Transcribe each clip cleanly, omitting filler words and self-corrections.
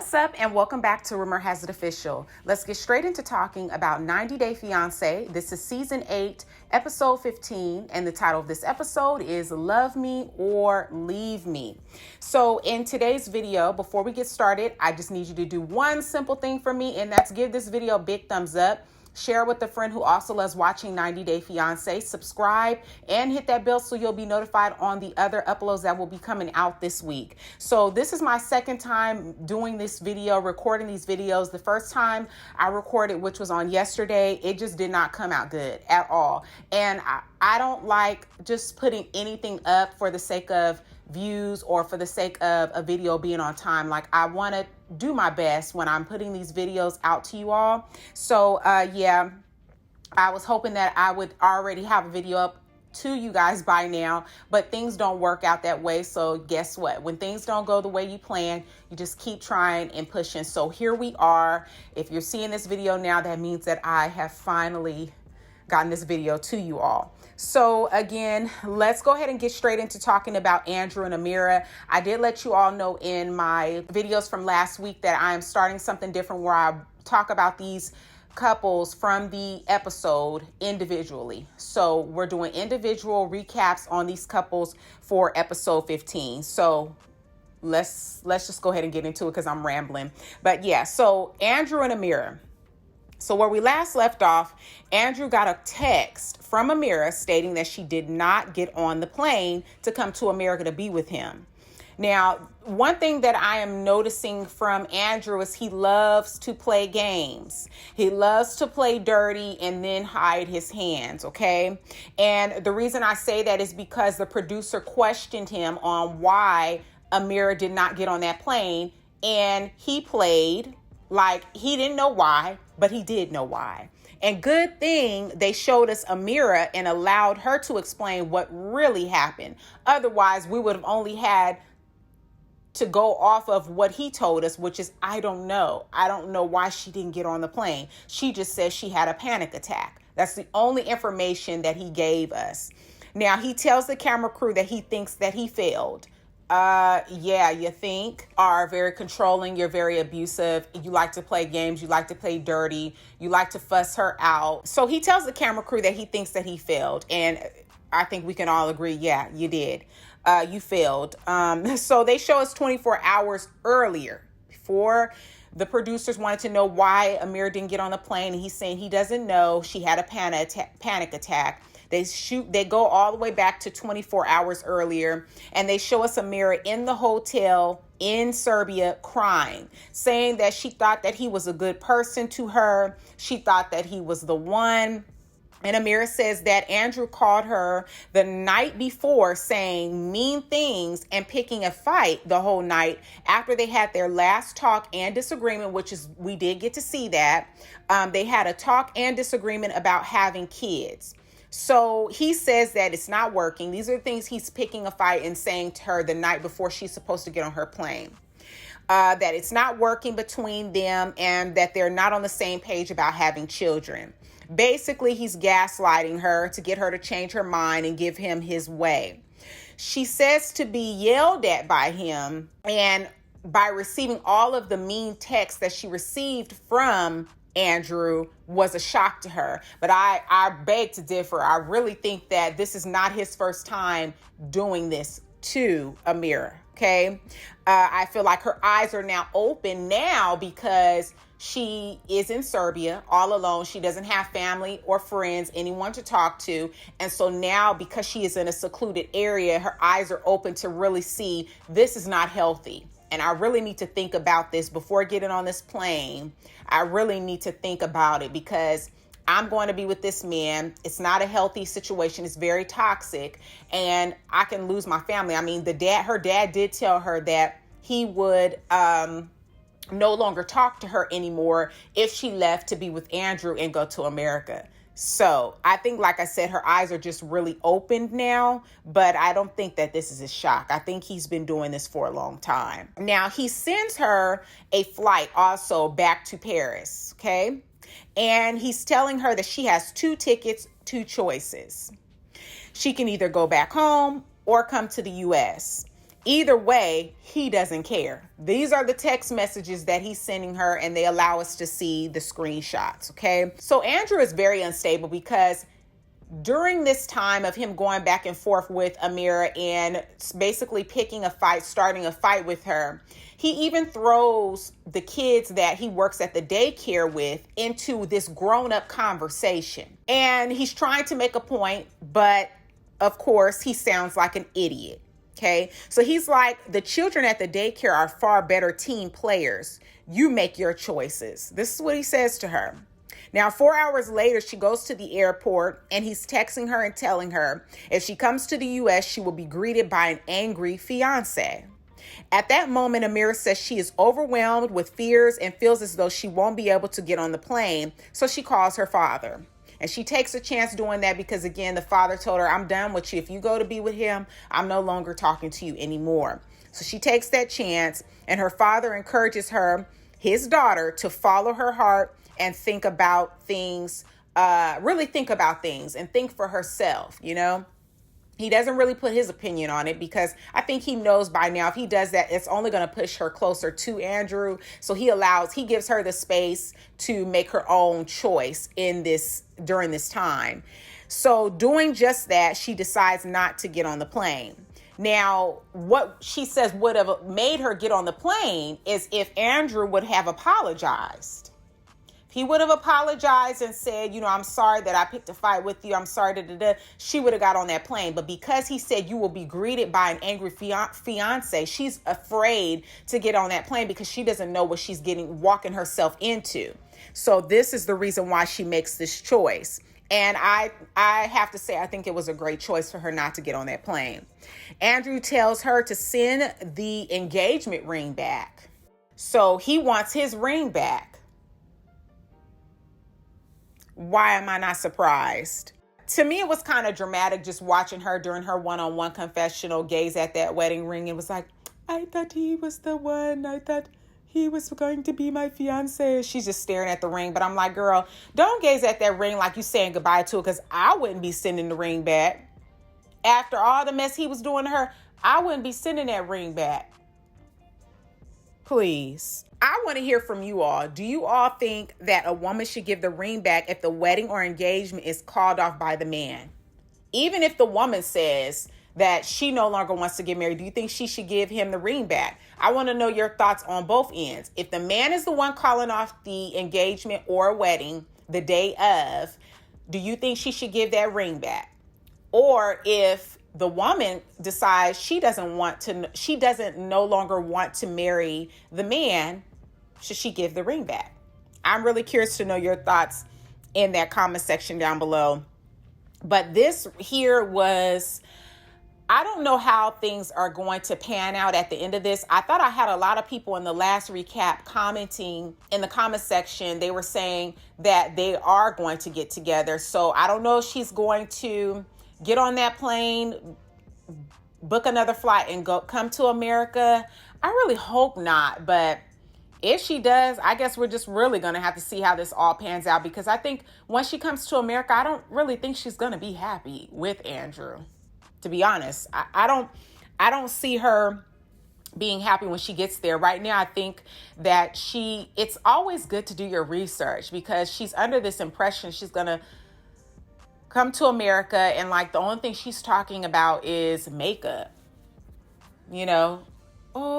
What's up, and welcome back to Rumor Has It Official. Let's get straight into talking about 90 Day Fiance. This is season 8, episode 15, and the title of this episode is Love Me or Leave Me. So in today's video, before we get started, I just need you to do one simple thing for me, and that's give this video a big thumbs up. Share with a friend who also loves watching 90 Day Fiance. Subscribe and hit that bell so you'll be notified on the other uploads that will be coming out this week. So this is my second time doing this video, recording these videos. The first time I recorded, which was on yesterday, it just did not come out good at all. And I don't like just putting anything up for the sake of views or for the sake of a video being on time. Like, I want to do my best when I'm putting these videos out to you all. So yeah, I was hoping that I would already have a video up to you guys by now, but things don't work out that way. So guess what? When things don't go the way you plan, you just keep trying and pushing. So here we are. If you're seeing this video now, that means that I have finally gotten this video to you all. So again, let's go ahead and get straight into talking about Andrew and Amira. I did let you all know in my videos from last week that I am starting something different where I talk about these couples from the episode individually. So we're doing individual recaps on these couples for episode 15. So let's just go ahead and get into it because I'm rambling. But yeah, so Andrew and Amira. So where we last left off, Andrew got a text from Amira stating that she did not get on the plane to come to America to be with him. Now, one thing that I am noticing from Andrew is he loves to play games. He loves to play dirty and then hide his hands, okay? And the reason I say that is because the producer questioned him on why Amira did not get on that plane, and he played like he didn't know why, but he did know why. And good thing they showed us Amira and allowed her to explain what really happened. Otherwise, we would have only had to go off of what he told us, which is, I don't know. I don't know why she didn't get on the plane. She just says she had a panic attack. That's the only information that he gave us. Now, he tells the camera crew that he thinks that he failed. Yeah, you think are very controlling. You're very abusive. You like to play games. You like to play dirty. You like to fuss her out. So he tells the camera crew that he thinks that he failed. And I think we can all agree, yeah, you did. You failed. So they show us 24 hours earlier before the producers wanted to know why Amir didn't get on the plane. And he's saying he doesn't know. She had a panic attack. They go all the way back to 24 hours earlier, and they show us Amira in the hotel in Serbia crying, saying that she thought that he was a good person to her. She thought that he was the one. And Amira says that Andrew called her the night before saying mean things and picking a fight the whole night after they had their last talk and disagreement, which is, we did get to see that. They had a talk and disagreement about having kids. So he says that it's not working. These are things he's picking a fight and saying to her the night before she's supposed to get on her plane. That it's not working between them and that they're not on the same page about having children. Basically, he's gaslighting her to get her to change her mind and give him his way. She says to be yelled at by him, and by receiving all of the mean texts that she received from Andrew was a shock to her. But I beg to differ. I really think that this is not his first time doing this to Amira, okay? I feel like her eyes are now open now because she is in Serbia all alone. She doesn't have family or friends, anyone to talk to. And so now, because she is in a secluded area, her eyes are open to really see this is not healthy. And I really need to think about this before getting on this plane. I really need to think about it because I'm going to be with this man. It's not a healthy situation. It's very toxic, and I can lose my family. I mean, her dad did tell her that he would no longer talk to her anymore if she left to be with Andrew and go to America. So I think, like I said, her eyes are just really opened now, but I don't think that this is a shock. I think he's been doing this for a long time. Now, he sends her a flight also back to Paris, okay? And he's telling her that she has 2 tickets, 2 choices. She can either go back home or come to the U.S. Either way, he doesn't care. These are the text messages that he's sending her, and they allow us to see the screenshots, okay? So Andrew is very unstable because during this time of him going back and forth with Amira and basically picking a fight, starting a fight with her, he even throws the kids that he works at the daycare with into this grown-up conversation. And he's trying to make a point, but of course, he sounds like an idiot. Okay, so he's like, the children at the daycare are far better team players. You make your choices. This is what he says to her. Now, 4 hours later, she goes to the airport and he's texting her and telling her if she comes to the U.S., she will be greeted by an angry fiance. At that moment, Amira says she is overwhelmed with fears and feels as though she won't be able to get on the plane. So she calls her father. And she takes a chance doing that because, again, the father told her, I'm done with you. If you go to be with him, I'm no longer talking to you anymore. So she takes that chance, and her father encourages her, his daughter, to follow her heart and think about things, really think about things and think for herself, you know? He doesn't really put his opinion on it because I think he knows by now if he does that, it's only going to push her closer to Andrew. So he gives her the space to make her own choice during this time. So doing just that, she decides not to get on the plane. Now, what she says would have made her get on the plane is if Andrew would have apologized. He would have apologized and said, you know, I'm sorry that I picked a fight with you. I'm sorry, she would have got on that plane. But because he said you will be greeted by an angry fiance, she's afraid to get on that plane because she doesn't know what she's walking herself into. So this is the reason why she makes this choice. And I have to say, I think it was a great choice for her not to get on that plane. Andrew tells her to send the engagement ring back. So he wants his ring back. Why am I not surprised? To me, it was kind of dramatic just watching her during her one-on-one confessional gaze at that wedding ring. It was like, I thought he was the one. I thought he was going to be my fiance. She's just staring at the ring. But I'm like, girl, don't gaze at that ring like you saying goodbye to it, because I wouldn't be sending the ring back. After all the mess he was doing to her, I wouldn't be sending that ring back. Please. I want to hear from you all. Do you all think that a woman should give the ring back if the wedding or engagement is called off by the man? Even if the woman says that she no longer wants to get married, do you think she should give him the ring back? I want to know your thoughts on both ends. If the man is the one calling off the engagement or wedding the day of, do you think she should give that ring back? Or if the woman decides she doesn't no longer want to marry the man, should she give the ring back? I'm really curious to know your thoughts in that comment section down below. But this here was, I don't know how things are going to pan out at the end of this. I thought I had a lot of people in the last recap commenting in the comment section. They were saying that they are going to get together. So I don't know if she's going to get on that plane, book another flight and come to America. I really hope not. But if she does, I guess we're just really going to have to see how this all pans out, because I think once she comes to America, I don't really think she's going to be happy with Andrew. To be honest, I don't see her being happy when she gets there. Right now, I think that it's always good to do your research, because she's under this impression she's going to come to America and like the only thing she's talking about is makeup. You know,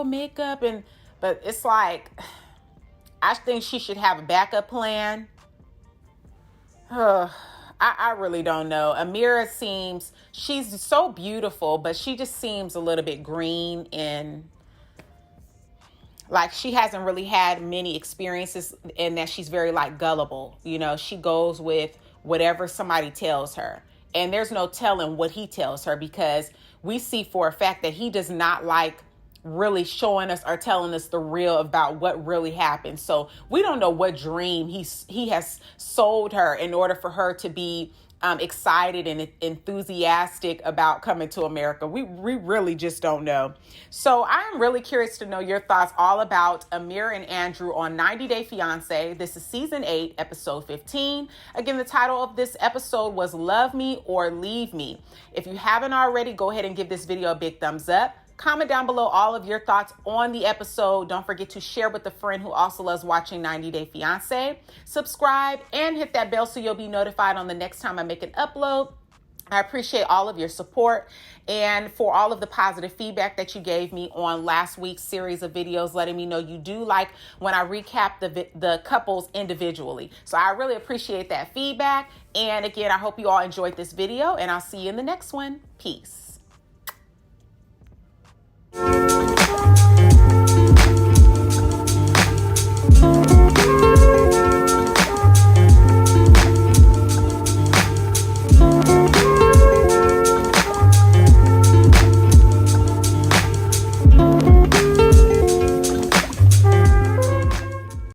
makeup but it's like, I think she should have a backup plan. I really don't know. Amira she's so beautiful, but she just seems a little bit green and like she hasn't really had many experiences, and that she's very like gullible. You know, she goes with whatever somebody tells her. And there's no telling what he tells her, because we see for a fact that he does not like really showing us or telling us the real about what really happened. So we don't know what dream he has sold her in order for her to be excited and enthusiastic about coming to America. We really just don't know. So I'm really curious to know your thoughts all about Amira and Andrew on 90 Day Fiance. This is season 8, episode 15. Again, the title of this episode was Love Me or Leave Me. If you haven't already, go ahead and give this video a big thumbs up. Comment down below all of your thoughts on the episode. Don't forget to share with a friend who also loves watching 90 Day Fiance. Subscribe and hit that bell so you'll be notified on the next time I make an upload. I appreciate all of your support and for all of the positive feedback that you gave me on last week's series of videos, letting me know you do like when I recap the couples individually. So I really appreciate that feedback. And again, I hope you all enjoyed this video, and I'll see you in the next one. Peace.